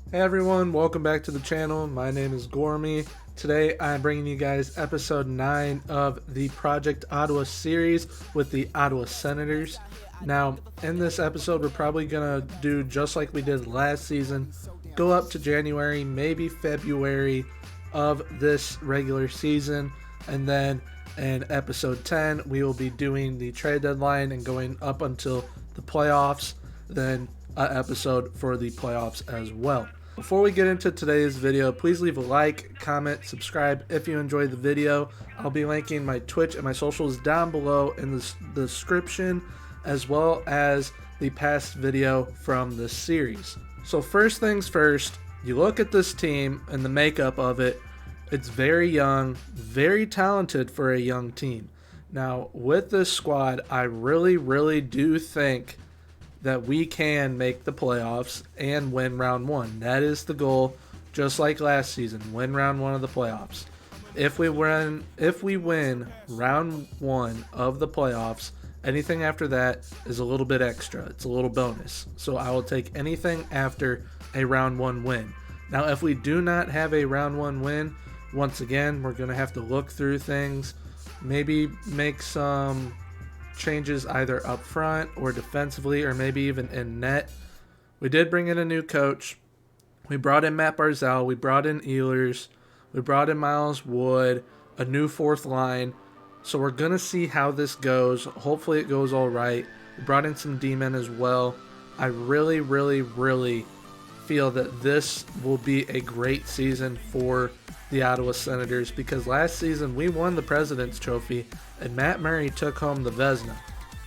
Hey everyone, welcome back to the channel. My name is Gormy. Today I'm bringing you guys episode 9 of the Project Ottawa series with the Ottawa Senators. Now, in this episode, we're probably going to do just like we did last season, go up to January, maybe February of this regular season, and then in episode 10, we will be doing the trade deadline and going up until the playoffs, then an episode for the playoffs as well. Before we get into today's video, please leave a like, comment, subscribe if you enjoyed the video. I'll be linking my Twitch and my socials down below in the description, as well as the past video from this series. So first things first, you look at this team and the makeup of it. It's very young, very talented for a young team. Now, with this squad, I really do think that we can make the playoffs and win round one. That is the goal, just like last season, win round one of the playoffs. If we win round one of the playoffs, anything after that is a little bit extra. It's a little bonus. So I will take anything after a round one win. Now, if we do not have a round one win, once again, we're going to have to look through things, maybe make some changes either up front or defensively, or maybe even in net. We did bring in a new coach. We brought in Matt Barzal. We brought in Ehlers. We brought in Miles Wood, a new fourth line. So we're going to see how this goes. Hopefully it goes all right. We brought in some D-men as well. I really feel that this will be a great season for the Ottawa Senators, because last season we won the President's Trophy and Matt Murray took home the Vezina.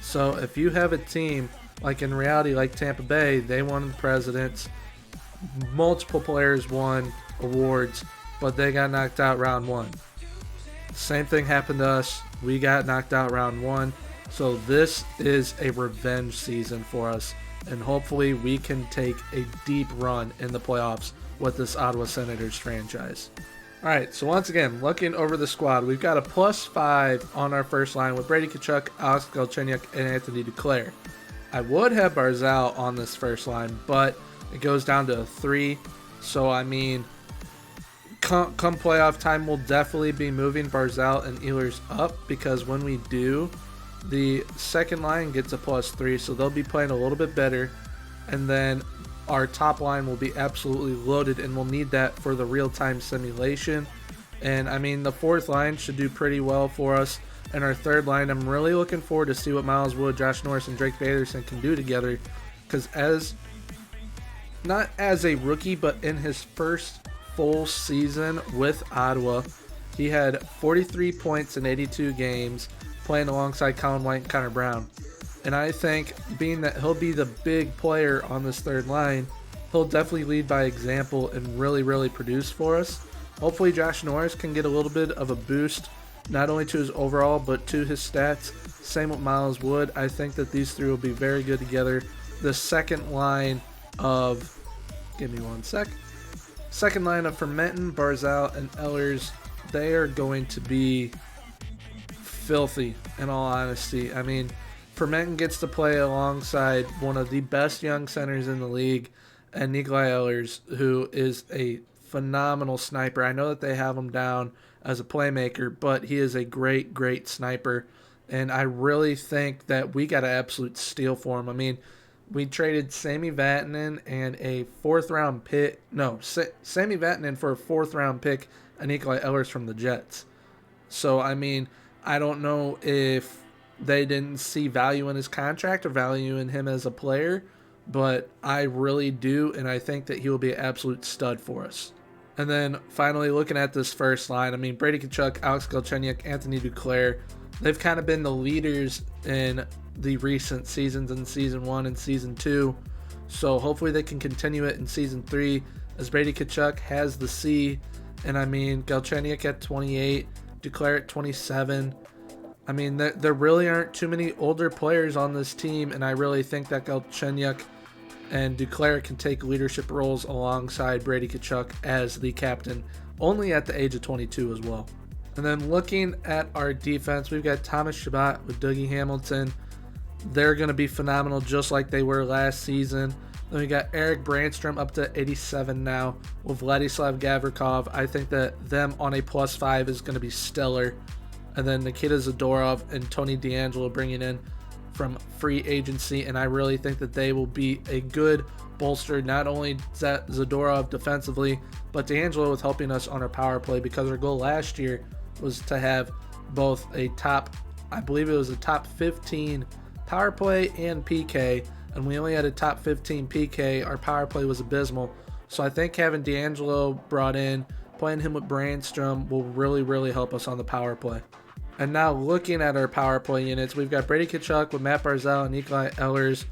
So if you have a team like in reality like Tampa Bay, they won the Presidents, multiple players won awards, but they got knocked out round one. Same thing happened to us. We got knocked out round one. So this is a revenge season for us, and hopefully we can take a deep run in the playoffs with this Ottawa Senators franchise. Alright, so once again, looking over the squad, we've got a +5 on our first line with Brady Tkachuk, Alex Galchenyuk, and Anthony Duclair. I would have Barzal on this first line, but it goes down to a 3. So, I mean, come playoff time, we'll definitely be moving Barzal and Ehlers up, because when we do, the second line gets a +3, so they'll be playing a little bit better. And then our top line will be absolutely loaded, and we'll need that for the real-time simulation. And I mean, the fourth line should do pretty well for us. And our third line, I'm really looking forward to see what Miles Wood, Josh Norris, and Drake Batherson can do together, because not as a rookie, but in his first full season with Ottawa, he had 43 points in 82 games, playing alongside Colin White and Connor Brown. And I think, being that he'll be the big player on this third line, he'll definitely lead by example and really produce for us. Hopefully Josh Norris can get a little bit of a boost, not only to his overall, but to his stats. Same with Miles Wood. I think that these three will be very good together. The second line of, give me one sec. Second line of Fermenton, Barzal, and Ehlers, they are going to be filthy, in all honesty. I mean, Fermenton gets to play alongside one of the best young centers in the league, and Nikolai Ehlers, who is a phenomenal sniper. I know that they have him down as a playmaker, but he is a great sniper, and I really think that we got an absolute steal for him. I mean, we traded Sami Vatanen and a fourth-round pick. No, Sami Vatanen for a fourth-round pick and Nikolai Ehlers from the Jets. So, I mean, I don't know if they didn't see value in his contract or value in him as a player, but I really do, and I think that he will be an absolute stud for us. And then finally, looking at this first line, I mean, Brady Tkachuk, Alex Galchenyuk, Anthony Duclair, they've kind of been the leaders in the recent seasons, in Season 1 and Season 2, so hopefully they can continue it in Season 3, as Brady Tkachuk has the C, and I mean, Galchenyuk at 28, Duclair at 27. I mean, there really aren't too many older players on this team, and I really think that Galchenyuk and Duclair can take leadership roles alongside Brady Tkachuk as the captain, only at the age of 22 as well. And then looking at our defense, we've got Thomas Chabot with Dougie Hamilton. They're going to be phenomenal, just like they were last season. Then we got Eric Brandstrom up to 87 now with Vladislav Gavrikov. I think that them on a +5 is going to be stellar. And then Nikita Zadorov and Tony DeAngelo bringing in from free agency. And I really think that they will be a good bolster, not only Zadorov defensively, but DeAngelo with helping us on our power play, because our goal last year was to have both a top, I believe it was a top 15 power play and PK. And we only had a top 15 PK. Our power play was abysmal. So I think having DeAngelo brought in, playing him with Brandstrom will really, really help us on the power play. And now looking at our power play units, we've got Brady Tkachuk with Matt Barzal and Nikolai Ehlers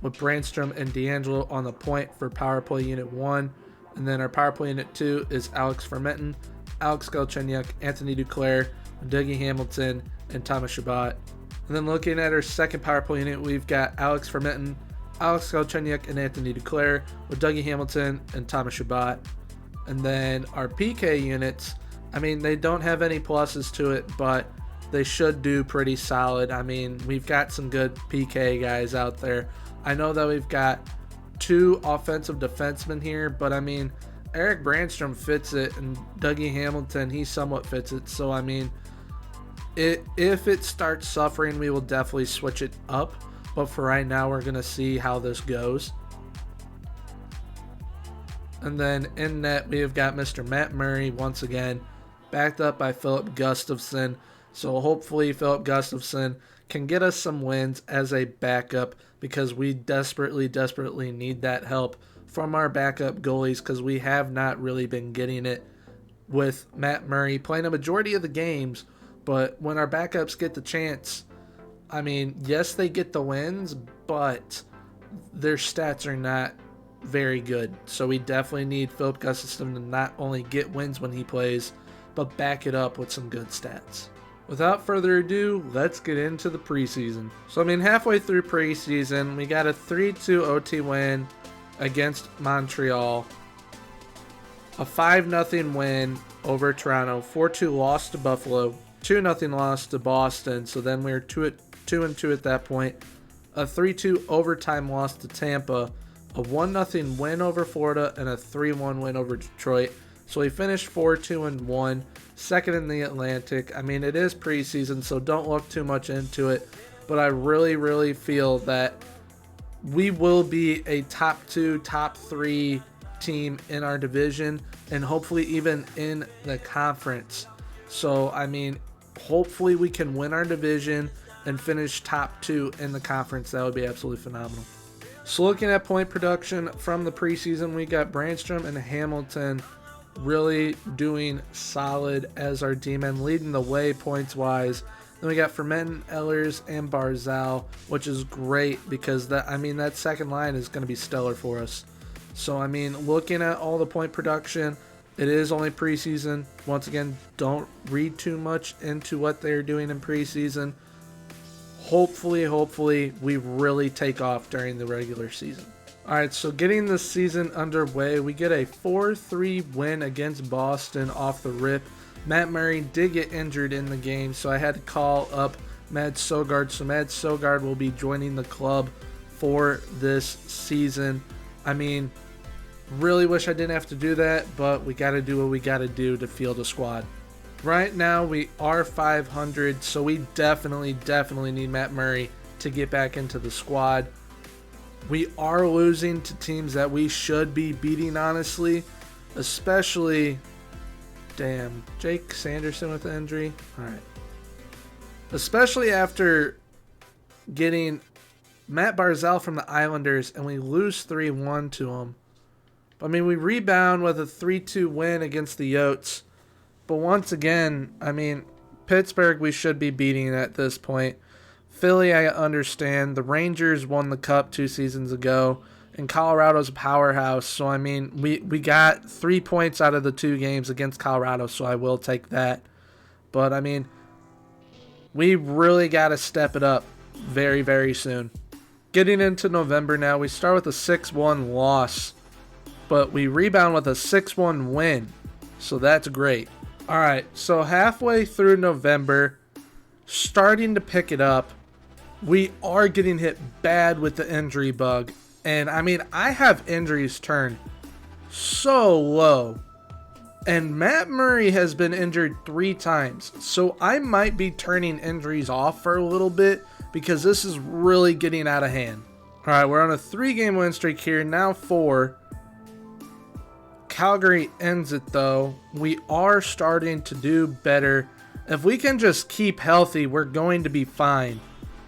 with Brandstrom and DeAngelo on the point for power play unit 1. And then our power play unit 2 is Alex Fermenton, Alex Galchenyuk, Anthony Duclair, Dougie Hamilton, and Thomas Chabot. And then looking at our second power play unit, we've got Alex Fermenton, Alex Galchenyuk, and Anthony Duclair with Dougie Hamilton and Thomas Chabot. And then our PK units, I mean, they don't have any pluses to it, but they should do pretty solid. I mean, we've got some good PK guys out there. I know that we've got 2 offensive defensemen here, but I mean, Eric Brandstrom fits it, and Dougie Hamilton, he somewhat fits it. So, I mean, if it starts suffering, we will definitely switch it up. But for right now, we're going to see how this goes. And then in net, we have got Mr. Matt Murray once again, backed up by Philip Gustafson. So hopefully Philip Gustafson can get us some wins as a backup, because we desperately, desperately need that help from our backup goalies, because we have not really been getting it with Matt Murray playing a majority of the games. But when our backups get the chance, I mean, yes, they get the wins, but their stats are not very good. So we definitely need Philip Gustafson to not only get wins when he plays, but back it up with some good stats. Without further ado, let's get into the preseason. So, I mean, halfway through preseason, we got a 3-2 OT win against Montreal, a 5-0 win over Toronto, 4-2 loss to Buffalo, 2-0 loss to Boston, so then we were 2-2 at that point, a 3-2 overtime loss to Tampa, a 1-0 win over Florida, and a 3-1 win over Detroit. So we finished 4-2-1, second in the Atlantic. I mean, it is preseason, so don't look too much into it, but I really, really feel that we will be a top 2, top 3 team in our division, and hopefully even in the conference. So, I mean, hopefully we can win our division and finish top 2 in the conference. That would be absolutely phenomenal. So looking at point production from the preseason, we got Brandstrom and Hamilton really doing solid as our D-men, leading the way points-wise. Then we got Fermenton, Ehlers, and Barzal, which is great because that second line is going to be stellar for us. So, I mean, looking at all the point production, it is only preseason. Once again, don't read too much into what they're doing in preseason. Hopefully, we really take off during the regular season. All right, so getting the season underway, we get a 4-3 win against Boston off the rip. Matt Murray did get injured in the game, so I had to call up Mads Søgaard. So Mads Søgaard will be joining the club for this season. I mean, really wish I didn't have to do that, but we got to do what we got to do to field a squad. Right now, we are 500, so we definitely need Matt Murray to get back into the squad. We are losing to teams that we should be beating, honestly, especially, Jake Sanderson with the injury. All right. Especially after getting Matt Barzal from the Islanders, and we lose 3-1 to him. I mean, we rebound with a 3-2 win against the Yotes. But once again, I mean, Pittsburgh we should be beating at this point. Philly, I understand. The Rangers won the Cup 2 seasons ago. And Colorado's a powerhouse. So, I mean, we got 3 points out of the 2 games against Colorado, so I will take that. But, I mean, we really got to step it up very, very soon. Getting into November now, we start with a 6-1 loss. But we rebound with a 6-1 win. So that's great. All right, so halfway through November, starting to pick it up. We are getting hit bad with the injury bug. And I mean, I have injuries turned so low. And Matt Murray has been injured 3 times. So I might be turning injuries off for a little bit because this is really getting out of hand. All right, we're on a 3-game win streak here, now 4. Calgary ends it though. We are starting to do better. If we can just keep healthy, we're going to be fine.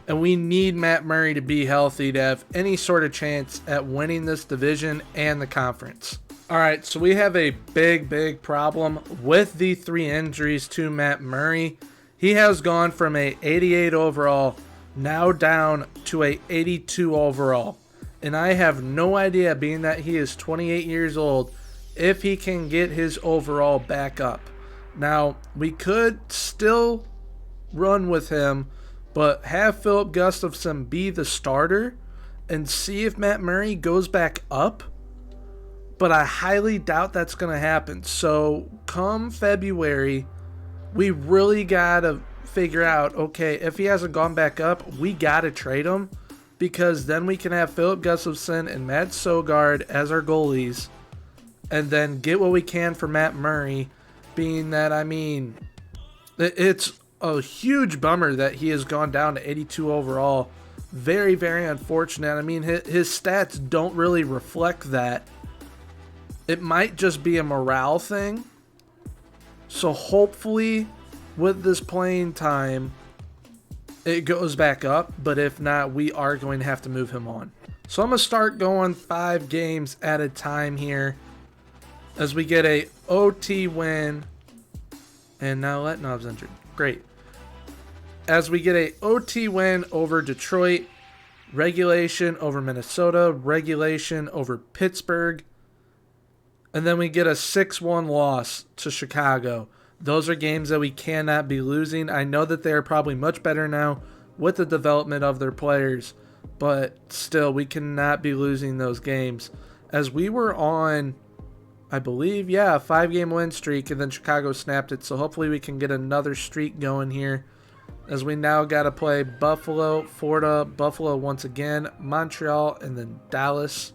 And we need Matt Murray to be healthy to have any sort of chance at winning this division and the conference. All right, so we have a big problem with the 3 injuries to Matt Murray. He has gone from a 88 overall now down to a 82 overall. And I have no idea, being that he is 28 years old, if he can get his overall back up. Now, we could still run with him, but have Philip Gustafsson be the starter and see if Matt Murray goes back up. But I highly doubt that's going to happen. So come February, we really got to figure out, okay, if he hasn't gone back up, we got to trade him, because then we can have Philip Gustafsson and Matt Sogard as our goalies and then get what we can for Matt Murray, being that, I mean, it's a huge bummer that he has gone down to 82 overall. Very, very unfortunate. I mean, his stats don't really reflect that. It might just be a morale thing. So hopefully with this playing time, it goes back up. But if not, we are going to have to move him on. So I'm going to start going 5 games at a time here as we get a OT win. And now Letnov's injured. Great. As we get a OT win over Detroit, regulation over Minnesota, regulation over Pittsburgh, and then we get a 6-1 loss to Chicago. Those are games that we cannot be losing. I know that they are probably much better now with the development of their players, but still, we cannot be losing those games. As we were on, I believe, a 5-game win streak, and then Chicago snapped it, so hopefully we can get another streak going here. As we now got to play Buffalo, Florida, Buffalo once again, Montreal, and then Dallas.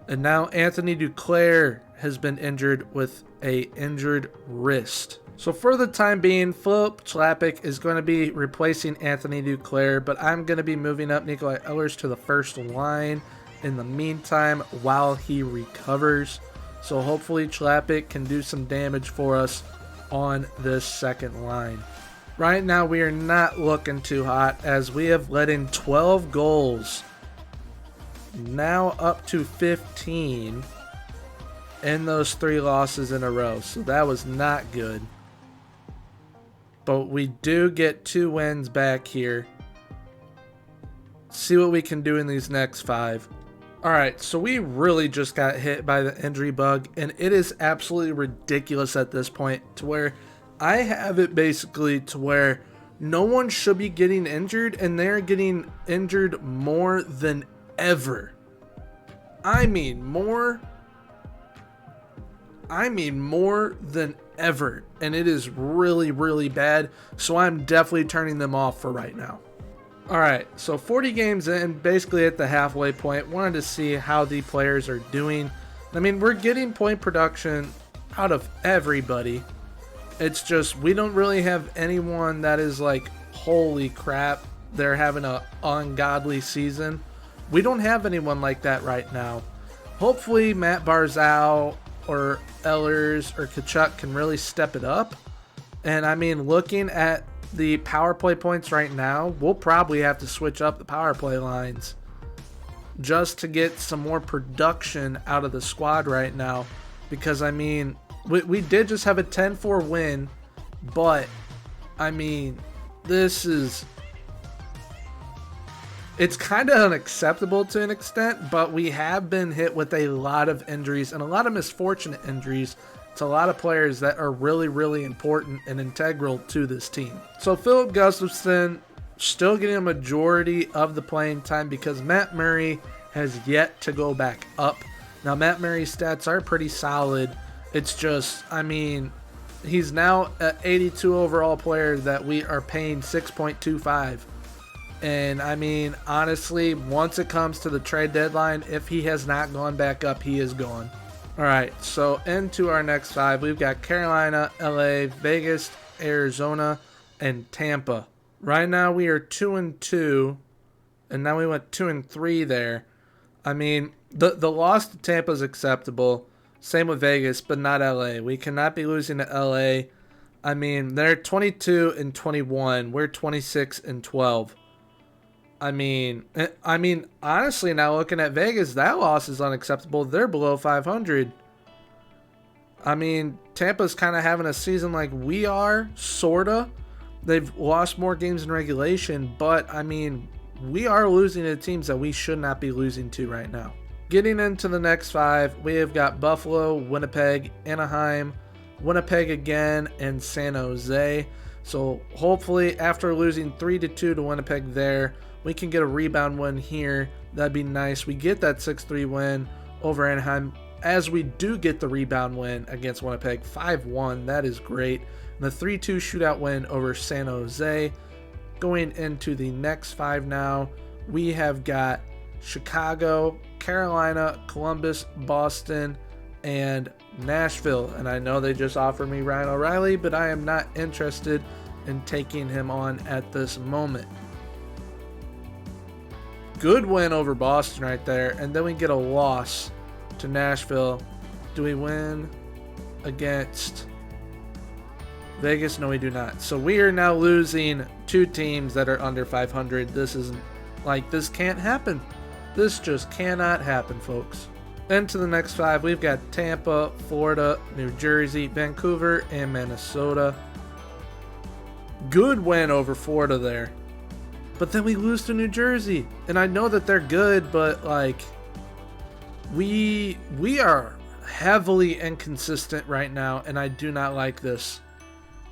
And now Anthony Duclair has been injured with a injured wrist. So for the time being, Philip Chlapik is going to be replacing Anthony Duclair, but I'm going to be moving up Nikolai Ehlers to the first line in the meantime while he recovers. So hopefully Chlapik can do some damage for us on this second line. Right now we are not looking too hot, as we have let in 12 goals. Now up to 15 in those 3 losses in a row. So that was not good. But we do get 2 wins back here. See what we can do in these next 5. Alright, so we really just got hit by the injury bug, and it is absolutely ridiculous at this point, to where I have it basically to where no one should be getting injured, and they're getting injured more than ever. I mean more than ever, and it is really, really bad. So I'm definitely turning them off for right now. Alright, so 40 games in, basically at the halfway point. Wanted to see how the players are doing. I mean, we're getting point production out of everybody. It's just we don't really have anyone that is like, holy crap, they're having an ungodly season. We don't have anyone like that right now. Hopefully Matt Barzal or Ehlers or Tkachuk can really step it up. And I mean, looking at the power play points right now, we'll probably have to switch up the power play lines just to get some more production out of the squad right now. Because I mean, we did just have a 10-4 win, but I mean, it's kind of unacceptable to an extent, but we have been hit with a lot of injuries and a lot of misfortunate injuries to a lot of players that are really, really important and integral to this team. So Philip Gustafsson still getting a majority of the playing time because Matt Murray has yet to go back up. Now, Matt Murray's stats are pretty solid. It's just, I mean, he's now an 82 overall player that we are paying 6.25. And I mean, honestly, once it comes to the trade deadline, if he has not gone back up, he is gone. All right, so into our next 5, we've got Carolina, LA, Vegas, Arizona, and Tampa. Right now we are 2-2, and now we went 2-3 there. I mean, the loss to Tampa is acceptable. Same with Vegas, but not LA. We cannot be losing to LA. I mean, they're 22-21. We're 26-12. I mean, honestly, now looking at Vegas, that loss is unacceptable. They're below 500. I mean, Tampa's kind of having a season like we are, sorta. They've lost more games in regulation, but I mean, we are losing to teams that we should not be losing to right now. Getting into the next 5, we have got Buffalo, Winnipeg, Anaheim, Winnipeg again, and San Jose. So hopefully after losing 3-2 to Winnipeg there, we can get a rebound win here. That'd be nice. We get that 6-3 win over Anaheim, as we do get the rebound win against Winnipeg, 5-1. That is great. And the 3-2 shootout win over San Jose. Going into the next 5 now, we have got Chicago, Carolina, Columbus, Boston, and Nashville. And I know they just offered me Ryan O'Reilly, but I am not interested in taking him on at this moment. Good win over Boston right there, and then we get a loss to Nashville. Do we win against Vegas? No, we do not. So we are now losing 2 teams that are under 500. This isn't like, this can't happen. This just cannot happen, folks. Into the next 5, we've got Tampa, Florida, New Jersey, Vancouver, and Minnesota. Good win over Florida there. But then we lose to New Jersey. And I know that they're good, but like, we are heavily inconsistent right now, and I do not like this.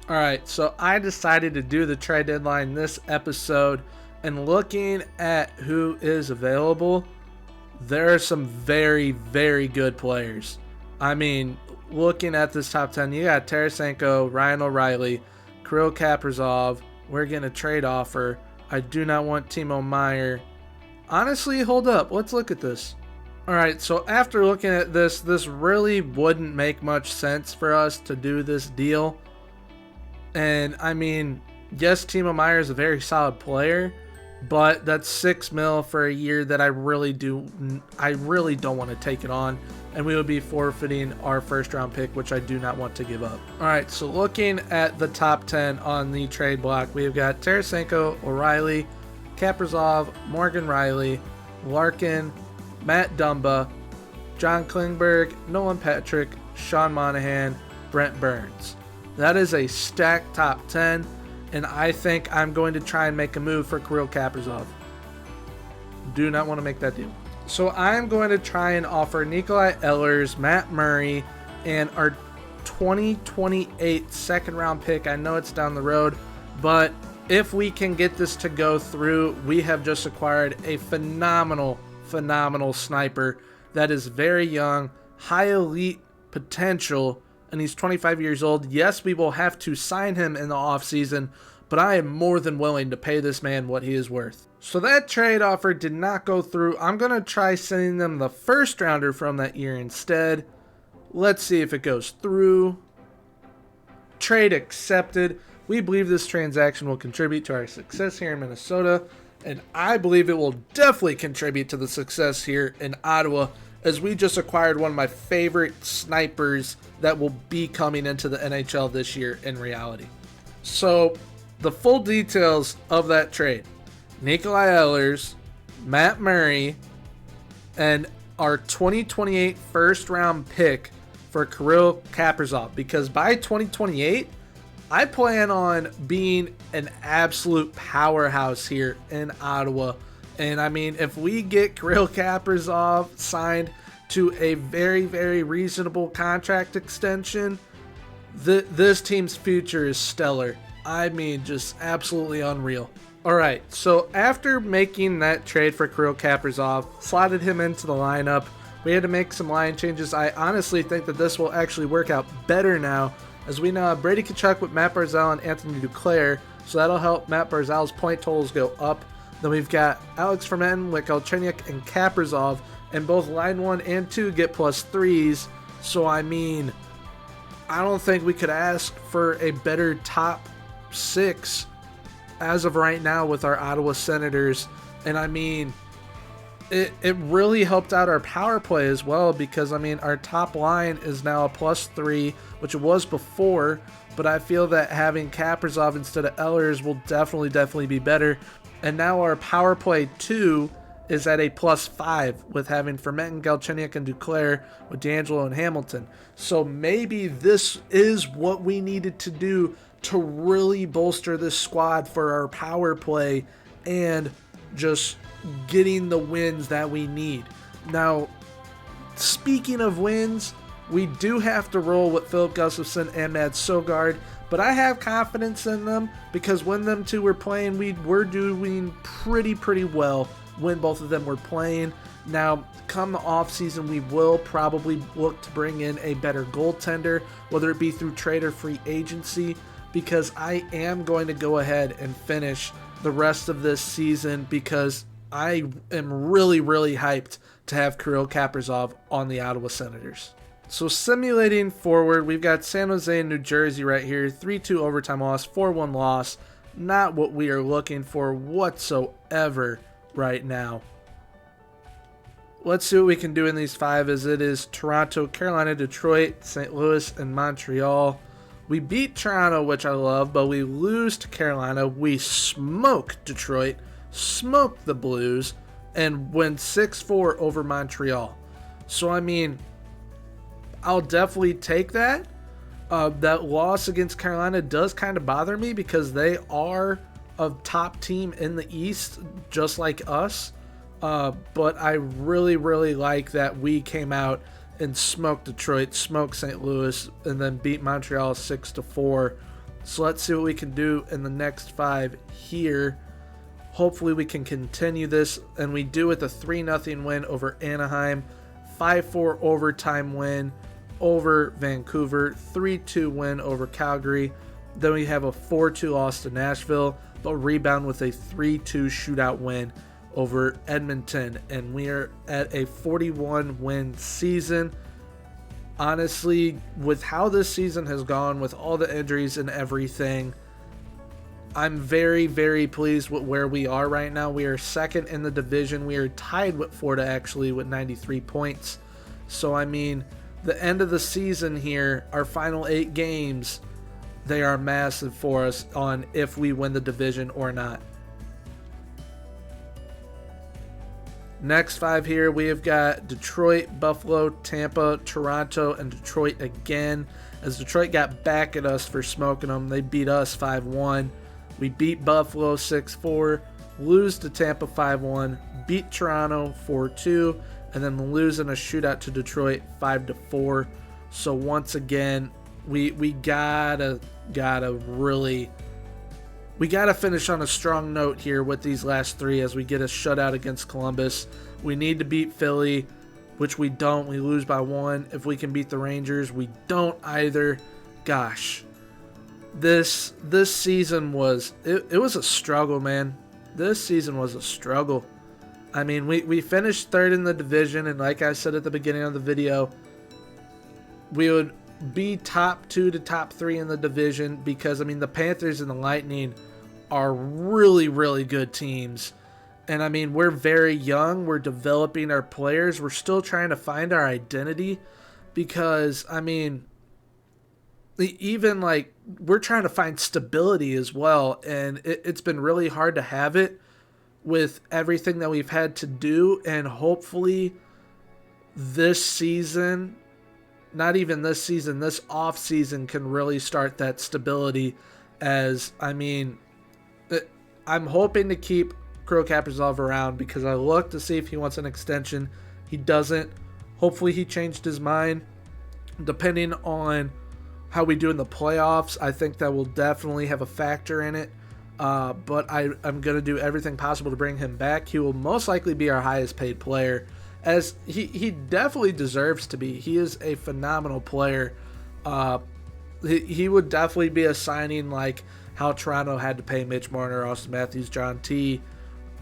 Alright, so I decided to do the trade deadline this episode, and looking at who is available, there are some very, very good players. I mean, looking at this top 10, you got Tarasenko, Ryan O'Reilly, Kirill Kaprizov. We're getting a trade offer. I do not want Timo Meier. Honestly, hold up. Let's look at this. Alright, so after looking at this really wouldn't make much sense for us to do this deal. And I mean, yes, Timo Meier is a very solid player, but that's $6 million for a year that I really don't want to take it on, and we would be forfeiting our first round pick, which I do not want to give up. All right, so looking at the top 10 on the trade block, we've got Tarasenko, O'Reilly, Kaprizov, Morgan Riley, Larkin, Matt Dumba, John Klingberg, Nolan Patrick, Sean Monahan, Brent Burns. That is a stacked top 10. And I think I'm going to try and make a move for Kirill Kaprizov. Do not want to make that deal. So I'm going to try and offer Nikolai Ehlers, Matt Murray, and our 2028 second round pick. I know it's down the road, but if we can get this to go through, we have just acquired a phenomenal sniper that is very young, high elite potential, and he's 25 years old. Yes, we will have to sign him in the offseason, but I am more than willing to pay this man what he is worth. So that trade offer did not go through. I'm going to try sending them the first rounder from that year instead. Let's see if it goes through. Trade accepted. We believe this transaction will contribute to our success here in Minnesota, and I believe it will definitely contribute to the success here in Ottawa, as we just acquired one of my favorite snipers that will be coming into the NHL this year in reality. So, the full details of that trade. Nikolai Ehlers, Matt Murray, and our 2028 first round pick for Kirill Kaprizov. Because by 2028, I plan on being an absolute powerhouse here in Ottawa. And I mean, if we get Kirill Kaprizov signed to a very, very reasonable contract extension, this team's future is stellar. I mean, just absolutely unreal. All right, so after making that trade for Kirill Kaprizov, slotted him into the lineup, we had to make some line changes. I honestly think that this will actually work out better now, as we now have Brady Tkachuk with Matt Barzal and Anthony Duclair, so that'll help Matt Barzal's point totals go up. Then we've got Alex Fermentin, Galchenyuk, and KAPRIZOV, and both line 1 and 2 get +3s. So, I mean, I don't think we could ask for a better top 6 as of right now with our Ottawa Senators. And, I mean, it really helped out our power play as well because, I mean, our top line is now a +3, which it was before, but I feel that having KAPRIZOV instead of Ehlers will definitely be better. And now our power play 2 is at a +5 with having Fermentin, Galchenyuk, and Duclair with D'Angelo and Hamilton. So maybe this is what we needed to do to really bolster this squad for our power play and just getting the wins that we need. Now, speaking of wins, we do have to roll with Philip Gustafson and Mads Søgaard, but I have confidence in them because when them two were playing, we were doing pretty well when both of them were playing. Now, come the offseason, we will probably look to bring in a better goaltender, whether it be through trade or free agency, because I am going to go ahead and finish the rest of this season because I am really hyped to have Kirill Kaprizov on the Ottawa Senators. So simulating forward, we've got San Jose and New Jersey right here. 3-2 overtime loss, 4-1 loss. Not what we are looking for whatsoever right now. Let's see what we can do in these 5 as it is Toronto, Carolina, Detroit, St. Louis, and Montreal. We beat Toronto, which I love, but we lose to Carolina. We smoke Detroit, smoke the Blues, and win 6-4 over Montreal. So, I mean, I'll definitely take that. That loss against Carolina does kind of bother me because they are a top team in the East, just like us. But I really like that we came out and smoked Detroit, smoked St. Louis, and then beat Montreal 6-4. So let's see what we can do in the next 5 here. Hopefully we can continue this, and we do with a 3-0 win over Anaheim, 5-4 overtime win over Vancouver, 3-2 win over Calgary. Then we have a 4-2 loss to Nashville, but rebound with a 3-2 shootout win over Edmonton, and we are at a 41 win season. Honestly, with how this season has gone, with all the injuries and everything, I'm very pleased with where we are right now. We are second in the division. We are tied with Florida actually with 93 points. So I mean, the end of the season here, our final 8 games, they are massive for us on if we win the division or not. Next 5 here, we have got Detroit, Buffalo, Tampa, Toronto, and Detroit again. As Detroit got back at us for smoking them, they beat us 5-1. We beat Buffalo 6-4, lose to Tampa 5-1, beat Toronto 4-2, and then lose in a shootout to Detroit 5-4. So once again, we gotta finish on a strong note here with these last 3 as we get a shutout against Columbus. We need to beat Philly, which we don't. We lose by 1. If we can beat the Rangers, we don't either. Gosh, this season was it was a struggle, man. This season was a struggle. I mean, we finished 3rd in the division, and like I said at the beginning of the video, we would be top 2 to top 3 in the division because, I mean, the Panthers and the Lightning are really good teams. And, I mean, we're very young. We're developing our players. We're still trying to find our identity because, I mean, even, like, we're trying to find stability as well. And it's been really hard to have it with everything that we've had to do. And hopefully this season, not even this season, this off season can really start that stability. As, I mean, I'm hoping to keep Kirill Kaprizov around because I look to see if he wants an extension. He doesn't. Hopefully he changed his mind. Depending on how we do in the playoffs, I think that will definitely have a factor in it. But I'm going to do everything possible to bring him back. He will most likely be our highest paid player, as he definitely deserves to be. He is a phenomenal player. He would definitely be a signing like how Toronto had to pay Mitch Marner, Austin Matthews, John T.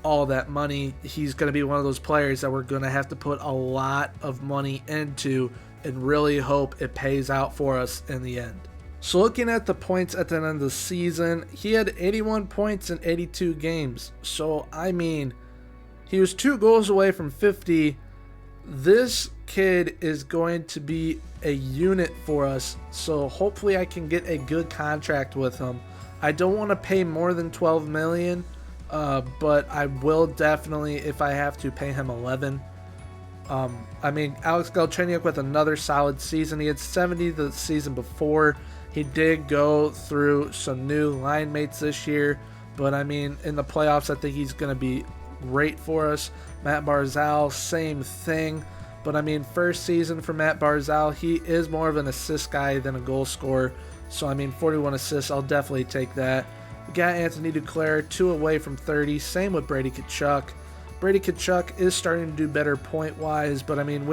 all that money. He's going to be one of those players that we're going to have to put a lot of money into and really hope it pays out for us in the end. So looking at the points at the end of the season, he had 81 points in 82 games. So, I mean, he was 2 goals away from 50. This kid is going to be a unit for us. So hopefully I can get a good contract with him. I don't want to pay more than $12 million, but I will definitely, if I have to, pay him 11. I mean, Alex Galchenyuk with another solid season. He had 70 the season before. He did go through some new line mates this year, but I mean, in the playoffs, I think he's going to be great for us. Matt Barzal, same thing. But I mean, first season for Matt Barzal, he is more of an assist guy than a goal scorer. So I mean, 41 assists, I'll definitely take that. We got Anthony Duclair, 2 away from 30. Same with Brady Tkachuk. Brady Tkachuk is starting to do better point-wise, but I mean,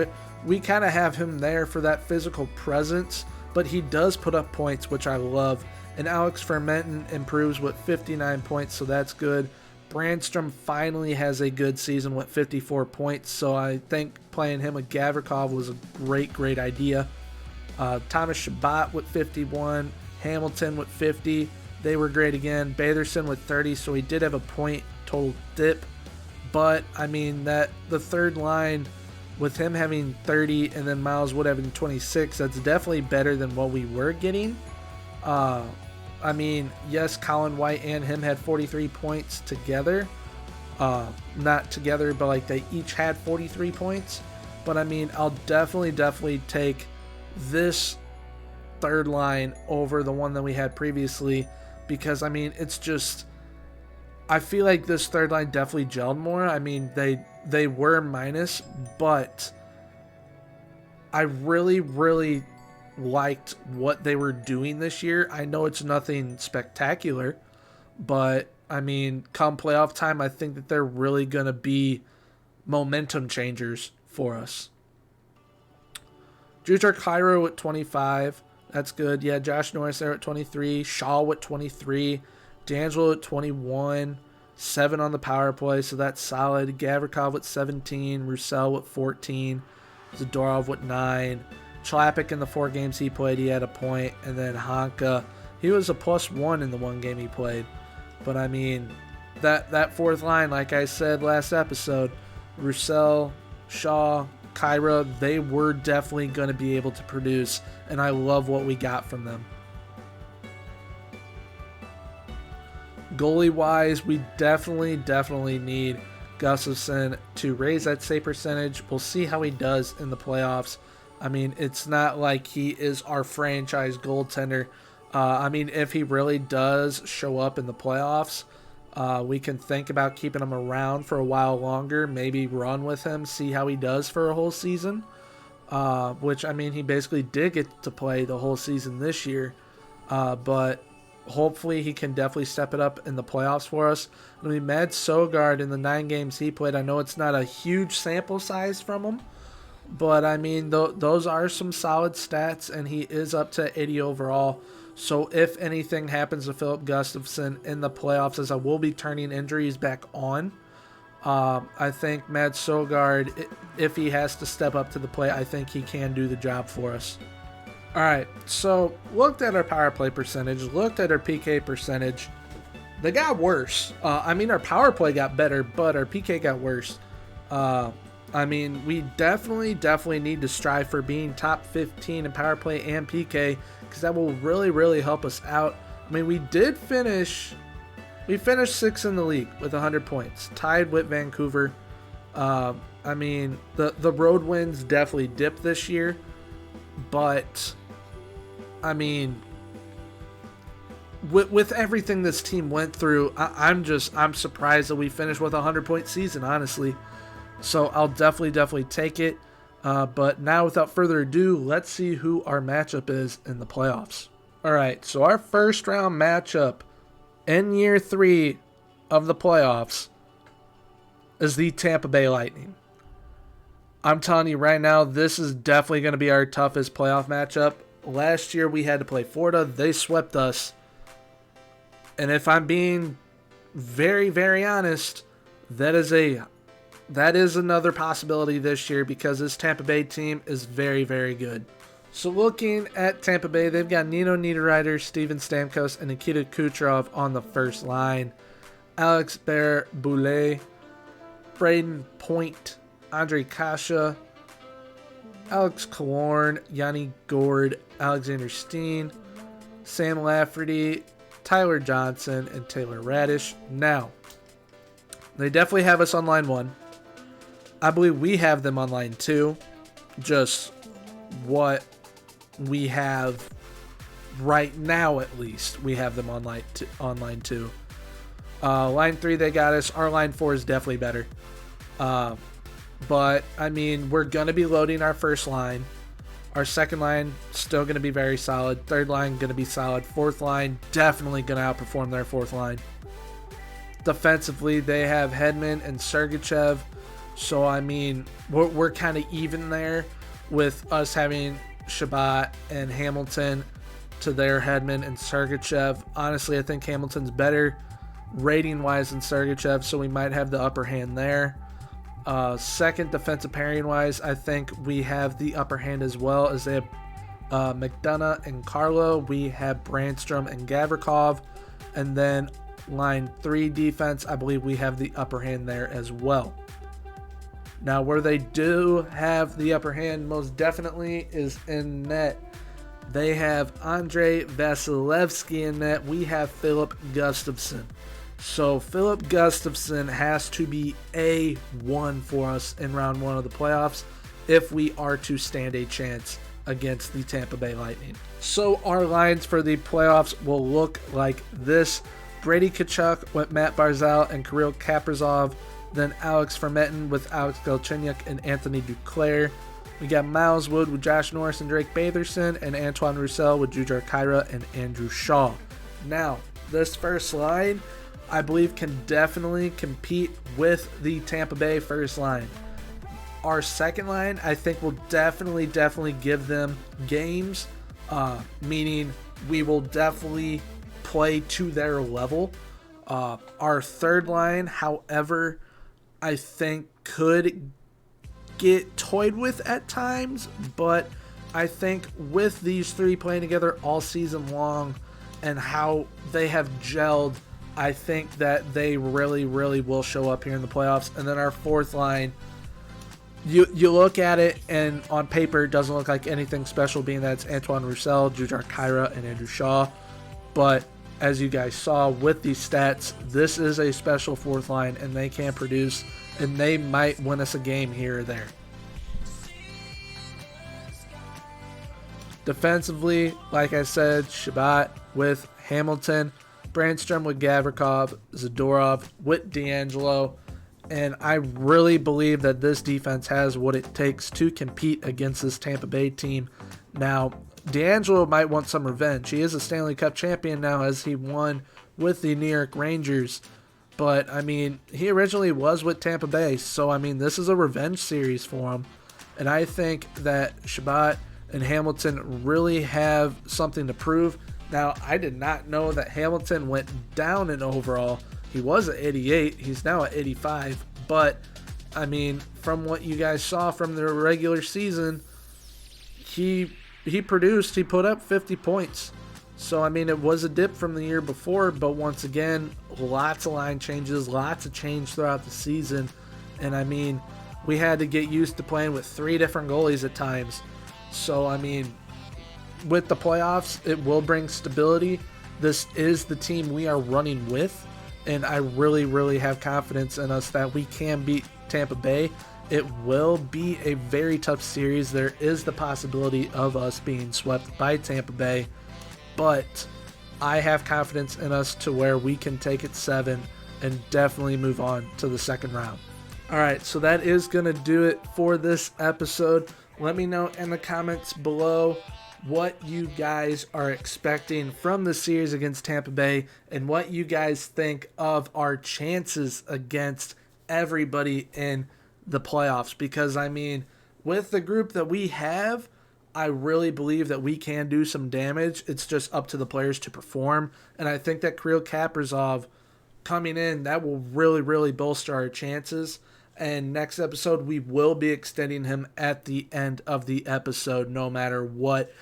we kind of have him there for that physical presence, but he does put up points, which I love. And Alex Fermenton improves with 59 points, so that's good. Brandstrom finally has a good season with 54 points, so I think playing him with Gavrikov was a great idea. Thomas Chabot with 51, Hamilton with 50. They were great again. Batherson with 30, so he did have a point total dip. But, I mean, that the third line with him having 30 and then Miles Wood having 26, that's definitely better than what we were getting. I mean, yes, Colin White and him had 43 points together. Not together, but like they each had 43 points. But I mean, I'll definitely take this third line over the one that we had previously, because I mean, it's just, I feel like this third line definitely gelled more. I mean, they were minus, but I really liked what they were doing this year. I know it's nothing spectacular, but I mean, come playoff time, I think that they're really going to be momentum changers for us. Jujhar Khaira with 25. That's good. Yeah, Josh Norris there at 23. Shaw with 23. D'Angelo at 21. 7 on the power play, so that's solid. Gavrikov with 17. Roussel with 14. Zadorov with 9. Chlapik in the 4 games he played, he had a point. And then Honka, he was a +1 in the 1 game he played. But I mean, that fourth line, like I said last episode, Roussel, Shaw, Khaira, they were definitely going to be able to produce, and I love what we got from them. Goalie-wise, we definitely need Gustafsson to raise that save percentage. We'll see how he does in the playoffs. I mean, it's not like he is our franchise goaltender. I mean, if he really does show up in the playoffs, we can think about keeping him around for a while longer, maybe run with him, see how he does for a whole season, which, I mean, he basically did get to play the whole season this year, but hopefully he can definitely step it up in the playoffs for us. I mean, Mads Søgaard in the 9 games he played, I know it's not a huge sample size from him, but I mean, those are some solid stats, and he is up to 80 overall. So if anything happens to Philip Gustafsson in the playoffs, as I will be turning injuries back on, I think Mads Søgaard, if he has to step up to the plate, I think he can do the job for us. All right, so looked at our power play percentage, looked at our PK percentage. They got worse. I mean, our power play got better, but our PK got worse. I mean, we definitely need to strive for being top 15 in power play and PK, because that will really help us out. I mean, we finished 6th in the league with 100 points, tied with Vancouver. I mean, the road wins definitely dipped this year, but I mean, with everything this team went through, I'm surprised that we finished with a 100-point season, honestly. So I'll definitely take it. But now, without further ado, let's see who our matchup is in the playoffs. All right, so our first round matchup in year 3 of the playoffs is the Tampa Bay Lightning. I'm telling you right now, this is definitely going to be our toughest playoff matchup. Last year, we had to play Florida. They swept us. And if I'm being very honest, that is another possibility this year because this Tampa Bay team is very, very good. So looking at Tampa Bay, they've got Nino Niederreiter, Steven Stamkos, and Nikita Kucherov on the first line. Alex Barré-Boulet, Braden Point, Andre Kasha, Alex Killorn, Yanni Gourde, Alexander Steen, Sam Lafferty, Tyler Johnson, and Taylor Radish. Now, they definitely have us on line 1. I believe we have them on line 2. Just what we have right now, at least. We have them on line 2. Line 3, they got us. Our line 4 is definitely better. But, I mean, we're going to be loading our first line. Our second line, still going to be very solid. Third line, going to be solid. Fourth line, definitely going to outperform their fourth line. Defensively, they have Hedman and Sergachev. So, I mean, we're kind of even there with us having Shabbat and Hamilton to their Hedman and Sergachev. Honestly, I think Hamilton's better rating-wise than Sergachev, so we might have the upper hand there. Second, defensive pairing-wise, I think we have the upper hand as well, as they have McDonough and Carlo. We have Brandstrom and Gavrikov. And then line 3 defense, I believe we have the upper hand there as well. Now, where they do have the upper hand most definitely is in net. They have Andrei Vasilevsky in net. We have Philip Gustafsson. So Philip Gustafsson has to be A1 for us in round 1 of the playoffs if we are to stand a chance against the Tampa Bay Lightning. So our lines for the playoffs will look like this. Brady Tkachuk with Matt Barzal and Kirill Kaprizov. Then Alex Fermenton with Alex Galchenyuk and Anthony Duclair. We got Miles Wood with Josh Norris and Drake Batherson, and Antoine Roussel with Jujhar Khaira and Andrew Shaw. Now, this first line, I believe, can definitely compete with the Tampa Bay first line. Our second line, I think, will definitely give them games, meaning we will definitely play to their level. Our third line, however, I think could get toyed with at times, but I think with these three playing together all season long and how they have gelled, I think that they really will show up here in the playoffs. And then our fourth line, you look at it and on paper it doesn't look like anything special, being that it's Antoine Roussel, Jujhar Khaira, and Andrew Shaw. But as you guys saw with these stats, this is a special fourth line, and they can produce, and they might win us a game here or there. Defensively, like I said, Shabbat with Hamilton, Brandstrom with Gavrikov, Zadorov with D'Angelo, and I really believe that this defense has what it takes to compete against this Tampa Bay team. Now, D'Angelo might want some revenge. He is a Stanley Cup champion now, as he won with the New York Rangers. But, I mean, he originally was with Tampa Bay. So, I mean, this is a revenge series for him. And I think that Shabbat and Hamilton really have something to prove. Now, I did not know that Hamilton went down in overall. He was at 88. He's now at 85. But, I mean, from what you guys saw from the regular season, he produced, he put up 50 points. So, I mean, it was a dip from the year before, but once again, lots of line changes, lots of change throughout the season. And, I mean, we had to get used to playing with 3 different goalies at times. So, I mean, with the playoffs, it will bring stability. This is the team we are running with, and I really have confidence in us that we can beat Tampa Bay. It will be a very tough series. There is the possibility of us being swept by Tampa Bay, but I have confidence in us to where we can take it 7 and definitely move on to the second round. All right, so that is going to do it for this episode. Let me know in the comments below what you guys are expecting from the series against Tampa Bay and what you guys think of our chances against everybody in the playoffs. Because, I mean, with the group that we have, I really believe that we can do some damage. It's just up to the players to perform. And I think that Kirill Kaprizov coming in, that will really, really bolster our chances. And next episode, we will be extending him at the end of the episode, no matter what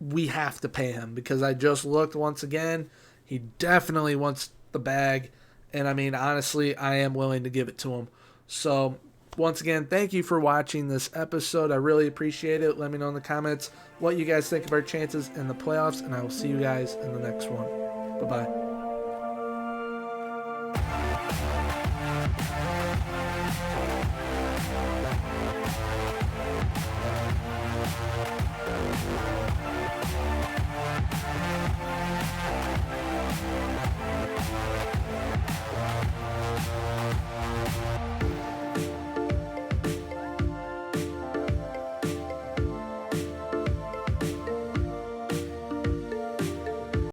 we have to pay him. Because I just looked once again, he definitely wants the bag. And I mean, honestly, I am willing to give it to him. So, once again, thank you for watching this episode. I really appreciate it. Let me know in the comments what you guys think of our chances in the playoffs. And I will see you guys in the next one. Bye-bye.